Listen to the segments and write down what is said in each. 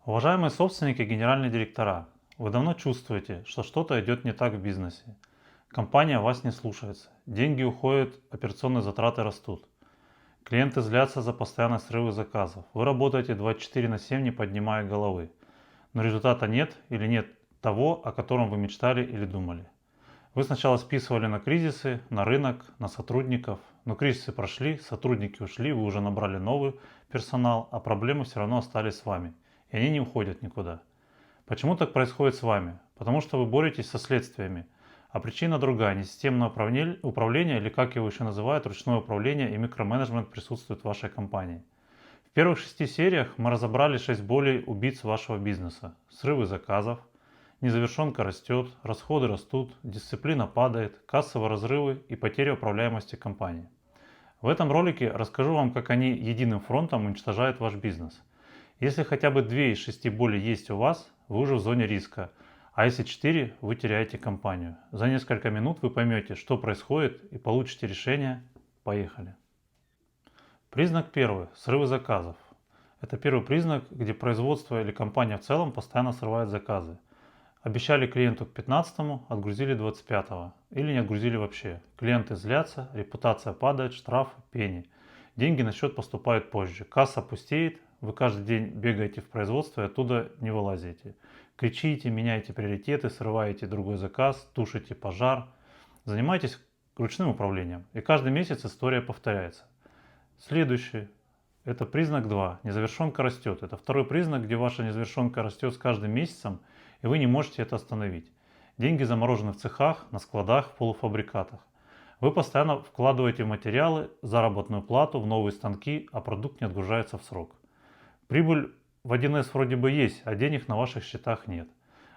Уважаемые собственники и генеральные директора, вы давно чувствуете, что что-то идет не так в бизнесе. Компания вас не слушается, деньги уходят, операционные затраты растут. Клиенты злятся за постоянные срывы заказов. Вы работаете 24/7, не поднимая головы. Но результата нет или нет того, о котором вы мечтали или думали. Вы сначала списывали на кризисы, на рынок, на сотрудников, но кризисы прошли, сотрудники ушли, вы уже набрали новый персонал, а проблемы все равно остались с вами, и они не уходят никуда. Почему так происходит с вами? Потому что вы боретесь со следствиями, а причина другая, не системное управление или, как его еще называют, ручное управление и микроменеджмент присутствует в вашей компании. В первых 6 сериях мы разобрали 6 болей убийц вашего бизнеса. Срывы заказов, незавершенка растет, расходы растут, дисциплина падает, кассовые разрывы и потеря управляемости компании. В этом ролике расскажу вам, как они единым фронтом уничтожают ваш бизнес. Если хотя бы 2 из 6 болей есть у вас, вы уже в зоне риска, а если 4, вы теряете компанию. За несколько минут вы поймете, что происходит и получите решение. Поехали. Признак первый. Срывы заказов. Это первый признак, где производство или компания в целом постоянно срывает заказы. Обещали клиенту к 15-му, отгрузили 25-го. Или не отгрузили вообще. Клиенты злятся, репутация падает, штрафы, пени. Деньги на счет поступают позже. Касса пустеет, вы каждый день бегаете в производство и оттуда не вылазите. Кричите, меняете приоритеты, срываете другой заказ, тушите пожар. Занимаетесь ручным управлением. И каждый месяц история повторяется. Следующий. Это признак 2. Незавершенка растет. Это второй признак, где ваша незавершенка растет с каждым месяцем, и вы не можете это остановить. Деньги заморожены в цехах, на складах, в полуфабрикатах. Вы постоянно вкладываете в материалы, заработную плату, в новые станки, а продукт не отгружается в срок. Прибыль в 1С вроде бы есть, а денег на ваших счетах нет.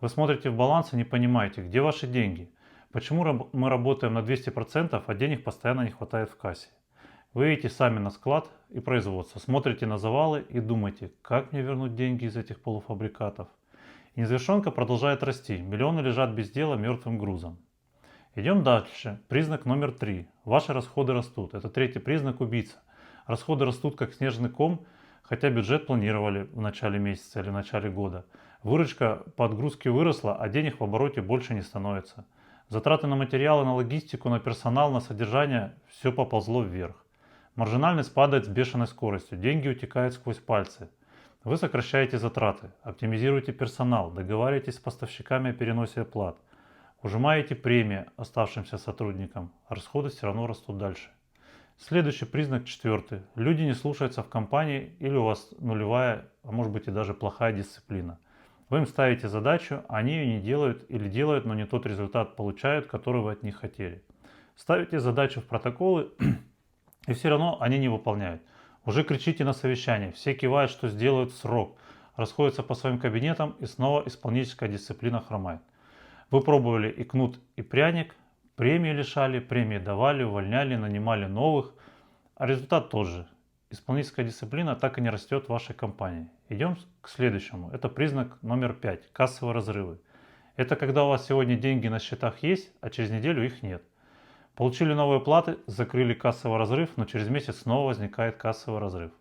Вы смотрите в баланс и не понимаете, где ваши деньги. Почему мы работаем на 200%, а денег постоянно не хватает в кассе. Вы едете сами на склад и производство, смотрите на завалы и думаете, как мне вернуть деньги из этих полуфабрикатов. И незавершенка продолжает расти, миллионы лежат без дела мертвым грузом. Идем дальше. Признак номер 3. Ваши расходы растут. Это третий признак убийца. Расходы растут как снежный ком, хотя бюджет планировали в начале месяца или в начале года. Выручка по отгрузке выросла, а денег в обороте больше не становится. Затраты на материалы, на логистику, на персонал, на содержание – все поползло вверх. Маржинальность падает с бешеной скоростью, деньги утекают сквозь пальцы. Вы сокращаете затраты, оптимизируете персонал, договариваетесь с поставщиками о переносе оплат, ужимаете премии оставшимся сотрудникам, а расходы все равно растут дальше. Следующий признак четвертый. Люди не слушаются в компании или у вас нулевая, а может быть и даже плохая дисциплина. Вы им ставите задачу, они ее не делают или делают, но не тот результат получают, который вы от них хотели. Ставите задачу в протоколы, и все равно они не выполняют. Уже кричите на совещании, все кивают, что сделают в срок, расходятся по своим кабинетам и снова исполнительская дисциплина хромает. Вы пробовали и кнут, и пряник, премии лишали, премии давали, увольняли, нанимали новых, а результат тот же. Исполнительская дисциплина так и не растет в вашей компании. Идем к следующему. Это признак номер 5. Кассовые разрывы. Это когда у вас сегодня деньги на счетах есть, а через неделю их нет. Получили новые платы, закрыли кассовый разрыв, но через месяц снова возникает кассовый разрыв.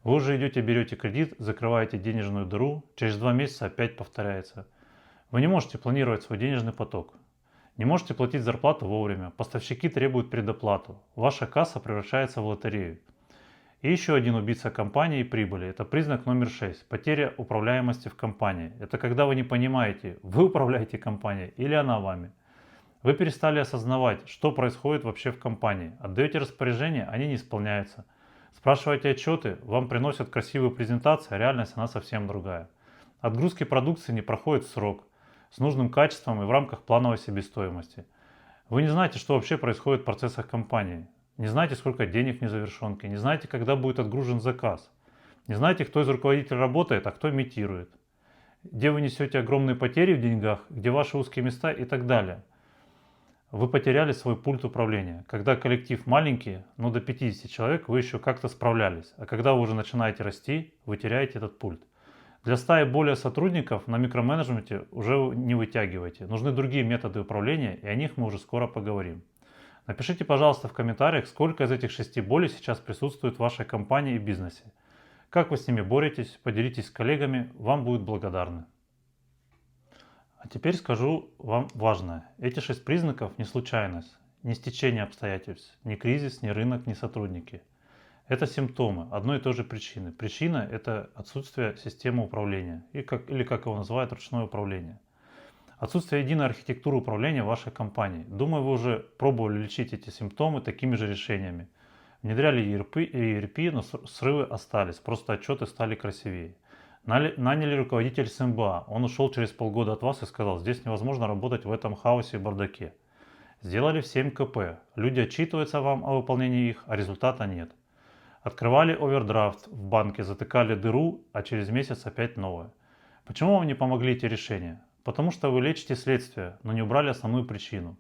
Вы уже идете, берете кредит, закрываете денежную дыру, через 2 месяца опять повторяется. Вы не можете планировать свой денежный поток. Не можете платить зарплату вовремя, поставщики требуют предоплату, ваша касса превращается в лотерею. И еще один убийца компании и прибыли. Это признак номер 6. Потеря управляемости в компании. Это когда вы не понимаете, вы управляете компанией или она вами. Вы перестали осознавать, что происходит вообще в компании. Отдаете распоряжения, они не исполняются. Спрашиваете отчеты, вам приносят красивую презентацию, а реальность она совсем другая. Отгрузки продукции не проходят в срок, с нужным качеством и в рамках плановой себестоимости. Вы не знаете, что вообще происходит в процессах компании. Не знаете, сколько денег в незавершенке, не знаете, когда будет отгружен заказ. Не знаете, кто из руководителей работает, а кто имитирует. Где вы несете огромные потери в деньгах, где ваши узкие места и так далее. Вы потеряли свой пульт управления. Когда коллектив маленький, но до 50 человек, вы еще как-то справлялись. А когда вы уже начинаете расти, вы теряете этот пульт. Для 100 и более сотрудников на микроменеджменте уже не вытягиваете. Нужны другие методы управления, и о них мы уже скоро поговорим. Напишите, пожалуйста, в комментариях, сколько из этих 6 болей сейчас присутствует в вашей компании и бизнесе. Как вы с ними боретесь, поделитесь с коллегами, вам будут благодарны. А теперь скажу вам важное. Эти 6 признаков не случайность, не стечение обстоятельств, не кризис, ни рынок, ни сотрудники. Это симптомы одной и той же причины. Причина – это отсутствие системы управления, или как его называют, ручное управление. Отсутствие единой архитектуры управления вашей компанией. Думаю, вы уже пробовали лечить эти симптомы такими же решениями. Внедряли ERP, но срывы остались, просто отчеты стали красивее. Наняли руководитель с МБА, он ушел через полгода от вас и сказал, здесь невозможно работать в этом хаосе и бардаке. Сделали в 7 КП, люди отчитываются вам о выполнении их, а результата нет. Открывали овердрафт в банке, затыкали дыру, а через месяц опять новое. Почему вам не помогли эти решения? Потому что вы лечите следствие, но не убрали основную причину.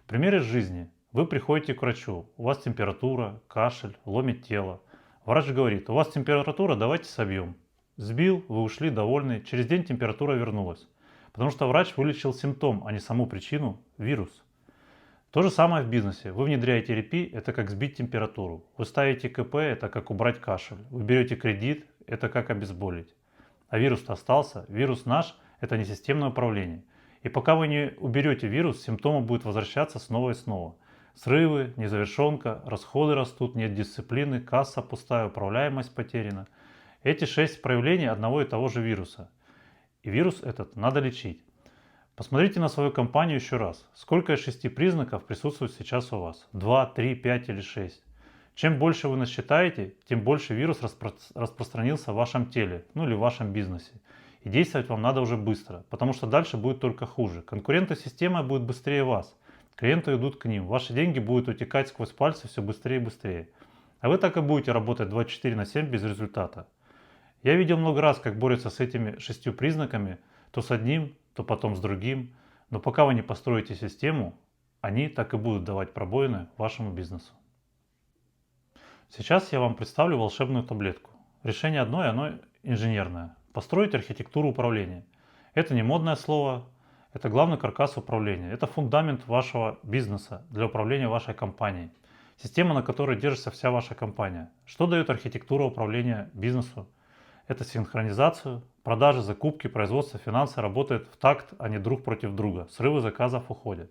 Пример из жизни. Вы приходите к врачу, у вас температура, кашель, ломит тело. Врач говорит, у вас температура, давайте собьем. Сбил, вы ушли довольны, через день температура вернулась. Потому что врач вылечил симптом, а не саму причину, вирус. То же самое в бизнесе. Вы внедряете ERP, это как сбить температуру. Вы ставите КП, это как убрать кашель. Вы берете кредит, это как обезболить. А вирус-то остался. Вирус наш – это не системное управление. И пока вы не уберете вирус, симптомы будут возвращаться снова и снова. Срывы, незавершенка, расходы растут, нет дисциплины, касса пустая, управляемость потеряна. Эти 6 проявлений одного и того же вируса. И вирус этот надо лечить. Посмотрите на свою компанию еще раз. Сколько из 6 признаков присутствует сейчас у вас? 2, 3, 5 или 6? Чем больше вы насчитаете, тем больше вирус распространился в вашем теле, ну или в вашем бизнесе. И действовать вам надо уже быстро, потому что дальше будет только хуже. Конкуренты системы будут быстрее вас. Клиенты идут к ним. Ваши деньги будут утекать сквозь пальцы все быстрее и быстрее. А вы так и будете работать 24/7 без результата. Я видел много раз, как борются с этими 6 признаками, то с одним, то потом с другим. Но пока вы не построите систему, они так и будут давать пробоины вашему бизнесу. Сейчас я вам представлю волшебную таблетку. Решение одно, и оно инженерное. Построить архитектуру управления. Это не модное слово, это главный каркас управления. Это фундамент вашего бизнеса для управления вашей компанией. Система, на которой держится вся ваша компания. Что дает архитектура управления бизнесу? Это синхронизацию, продажи, закупки, производство, финансы работают в такт, а не друг против друга. Срывы заказов уходят.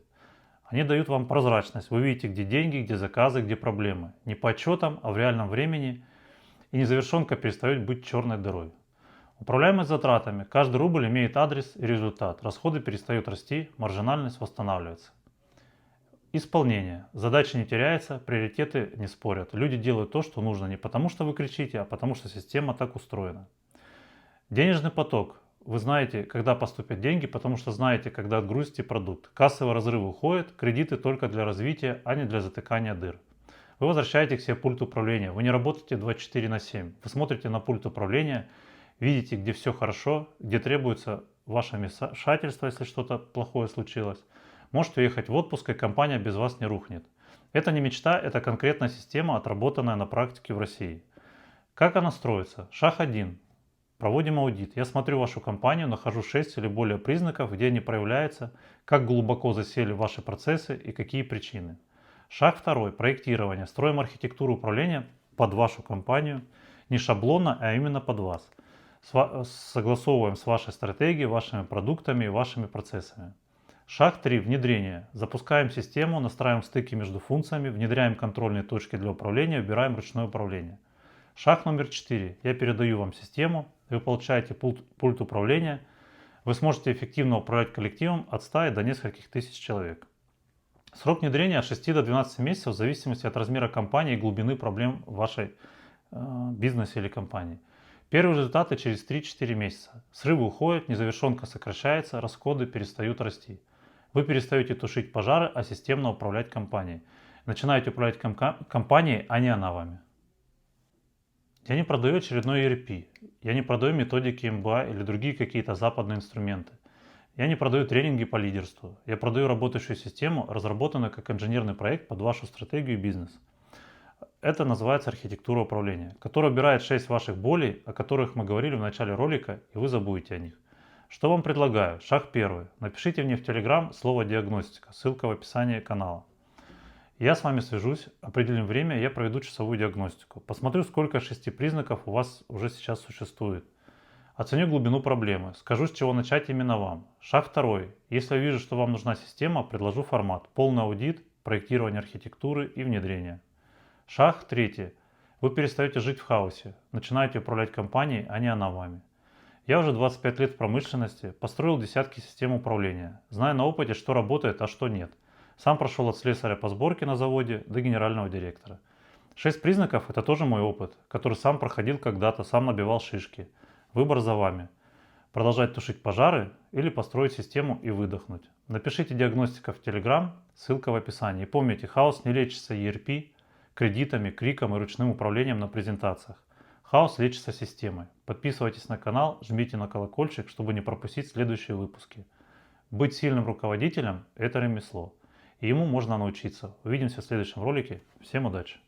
Они дают вам прозрачность. Вы видите, где деньги, где заказы, где проблемы. Не по отчетам, а в реальном времени. И незавершенка перестает быть черной дырой. Управляемость затратами. Каждый рубль имеет адрес и результат. Расходы перестают расти, маржинальность восстанавливается. Исполнение. Задача не теряется, приоритеты не спорят. Люди делают то, что нужно не потому, что вы кричите, а потому, что система так устроена. Денежный поток. Вы знаете, когда поступят деньги, потому что знаете, когда отгрузите продукт. Кассовые разрывы уходят, кредиты только для развития, а не для затыкания дыр. Вы возвращаете к себе пульт управления. Вы не работаете 24/7. Вы смотрите на пульт управления, видите, где все хорошо, где требуется ваше вмешательство, если что-то плохое случилось. Можете уехать в отпуск, и компания без вас не рухнет. Это не мечта, это конкретная система, отработанная на практике в России. Как она строится? Шаг 1. Проводим аудит. Я смотрю вашу компанию, нахожу 6 или более признаков, где они проявляются, как глубоко засели ваши процессы и какие причины. Шаг 2. Проектирование. Строим архитектуру управления под вашу компанию. Не шаблонно, а именно под вас. Согласовываем с вашей стратегией, вашими продуктами и вашими процессами. Шаг 3. Внедрение. Запускаем систему, настраиваем стыки между функциями, внедряем контрольные точки для управления, убираем ручное управление. Шаг номер 4. Я передаю вам систему, вы получаете пульт управления, вы сможете эффективно управлять коллективом от 100 до нескольких тысяч человек. Срок внедрения от 6 до 12 месяцев в зависимости от размера компании и глубины проблем в вашей бизнесе или компании. Первые результаты через 3-4 месяца. Срывы уходят, незавершенка сокращается, расходы перестают расти. Вы перестаете тушить пожары, а системно управлять компанией. Начинаете управлять компанией, а не она вами. Я не продаю очередной ERP. Я не продаю методики МБА или другие какие-то западные инструменты. Я не продаю тренинги по лидерству. Я продаю работающую систему, разработанную как инженерный проект под вашу стратегию и бизнес. Это называется архитектура управления, которая убирает 6 ваших болей, о которых мы говорили в начале ролика, и вы забудете о них. Что вам предлагаю? Шаг 1. Напишите мне в Telegram слово «диагностика», ссылка в описании канала. Я с вами свяжусь, определим время, я проведу часовую диагностику. Посмотрю, сколько 6 признаков у вас уже сейчас существует. Оценю глубину проблемы, скажу, с чего начать именно вам. Шаг второй. Если я вижу, что вам нужна система, предложу формат. Полный аудит, проектирование архитектуры и внедрение. Шаг третий. Вы перестаете жить в хаосе, начинаете управлять компанией, а не она вами. Я уже 25 лет в промышленности, построил десятки систем управления, знаю на опыте, что работает, а что нет. Сам прошел от слесаря по сборке на заводе до генерального директора. 6 признаков – это тоже мой опыт, который сам проходил когда-то, сам набивал шишки. Выбор за вами. Продолжать тушить пожары или построить систему и выдохнуть. Напишите диагностика в Telegram, ссылка в описании. И помните, хаос не лечится ERP, кредитами, криком и ручным управлением на презентациях. Хаос лечится системой. Подписывайтесь на канал, жмите на колокольчик, чтобы не пропустить следующие выпуски. Быть сильным руководителем – это ремесло. И ему можно научиться. Увидимся в следующем ролике. Всем удачи!